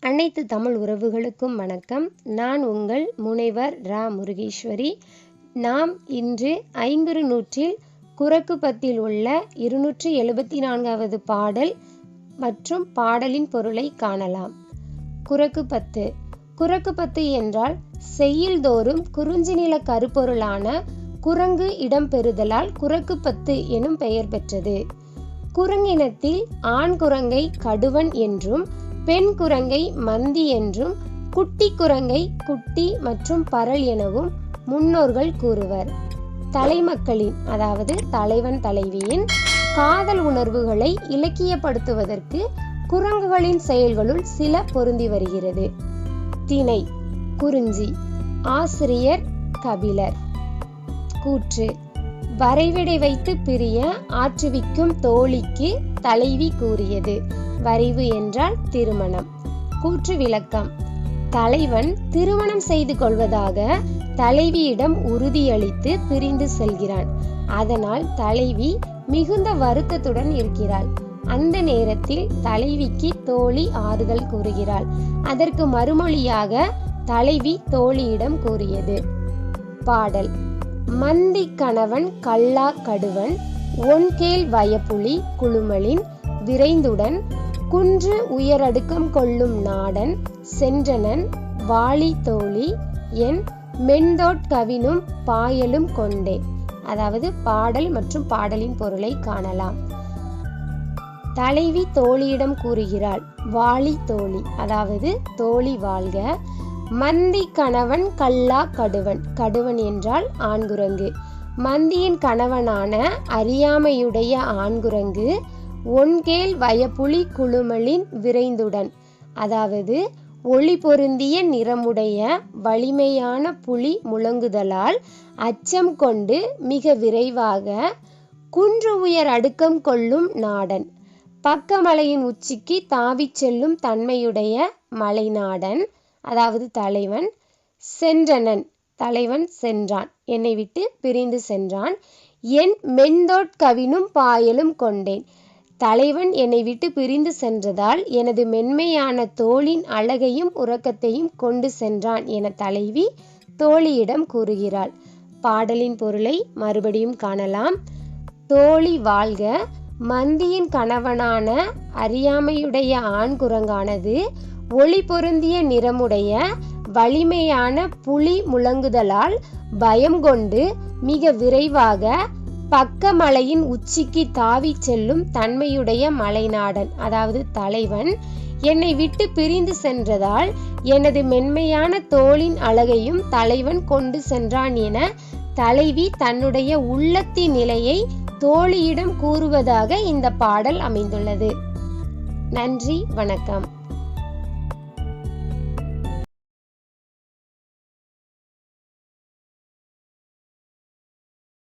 அனைத்து தமிழ் உறவுகளுக்கும் வணக்கம். நான் உங்கள் முனைவர் ரா முருகேஸ்வரி. நாம் இன்று ஐங்குறு நூற்றில் குறக்கு பத்தில் உள்ள 274வது பாடல் மற்றும் பாடலின் பொருளை காணலாம். குறக்கு பத்து. குறக்கு பத்து என்றால் செய்யுள்தோறும் குறிஞ்சி நில கருப்பொருளான குரங்கு இடம்பெறுதலால் குறக்கு பத்து எனும் பெயர் பெற்றது. குரங்கினத்தில் ஆண் குரங்கை கடுவன் என்றும் பெண் குரங்கை மந்தி என்றும் குட்டி குரங்கை குட்டி மற்றும் பரல் எனவும் முன்னோர்கள் கூறுவர். தலைமக்களின் அதாவது தலைவன் தலைவியின் காதல் உணர்வுகளை இலக்கியப்படுத்துவதற்கு குரங்குகளின் செயல்களுள் சில பொருந்தி வருகிறது. திணை குறிஞ்சி. ஆசிரியர் கபிலர். கூற்று. வரைவிடை வைத்து பிரிய ஆற்றுவிக்கும் தோழிக்கு தலைவி கூறியது. வரைவு என்றால் திருமணம். கூற்று விளக்கம். தலைவன் திருமணம் செய்து கொள்வதாக தலைவியிடம் உறுதியளித்து பிரிந்து செல்கிறான். அதனால் தலைவி மிகுந்த வருத்தத்துடன் இருக்கிறாள். அந்த நேரத்தில் தலைவிக்கு தோழி ஆறுதல் கூறுகிறாள். அதற்கு மறுமொழியாக தலைவி தோழியிடம் கூறியது. பாடல். மந்தி கணவன் கல்லா கடுவன் ஒன்கேள் வயப்புலி குழுமலின் விரைந்துடன் குன்று உயரடுக்கம் கொள்ளும் நாடன் சென்றனன் வாளி தோழி என் மென்தோட் கவினும் பாயலும் கொண்டே. அதாவது பாடல் மற்றும் பாடலின் பொருளை காணலாம். தலைவி தோழியிடம் கூறுகிறாள். வாளி தோழி அதாவது தோழி வாழ்க. மந்தி கணவன் கல்லா கடுவன். கடுவன் என்றால் ஆண்குரங்கு. மந்தியின் கணவனான அறியாமையுடைய ஆண்குரங்கு ஒன்கேள் வயப்புலி குழுமலின் விரைந்துடன் அதாவது ஒளி பொருந்திய நிறமுடைய வலிமையான புலி முழங்குதலால் அச்சம் கொண்டு மிக விரைவாக குன்று உயர் அடுக்கம் கொள்ளும் நாடன் பக்கமலையின் உச்சிக்கு தாவிச் செல்லும் தன்மையுடைய மலைநாடன் அதாவது தலைவன் சென்றனன் தலைவன் சென்றான் என்னை விட்டு பிரிந்து சென்றான். என் மென்தோட் கவினும் பாயலும் கொண்டேன். தலைவன் என்னை விட்டு பிரிந்து சென்றதால் எனது மென்மையான தோளின் அழகையும் உறக்கத்தையும் கொண்டு சென்றான் என தலைவி தோழியிடம் கூறுகிறாள். பாடலின் பொருளை மறுபடியும் காணலாம். தோழி வாழ்க. மந்தியின் கணவனான அறியாமையுடைய ஆண் குரங்கானது ஒளி பொருந்திய நிறமுடைய வலிமையான புலி முழங்குதலால் பயம் கொண்டு மிக விரைவாக பக்கமலையின் உச்சிக்கு தாவி செல்லும் தன்மையுடைய மலைநாடன் அதாவது தலைவன் என்னை விட்டு பிரிந்து சென்றதால் எனது மென்மையான தோளின் அழகையும் தலைவன் கொண்டு சென்றான் என தலைவி தன்னுடைய உள்ளத்தின் நிலையை தோழியிடம் கூறுவதாக இந்த பாடல் அமைந்துள்ளது. நன்றி, வணக்கம்.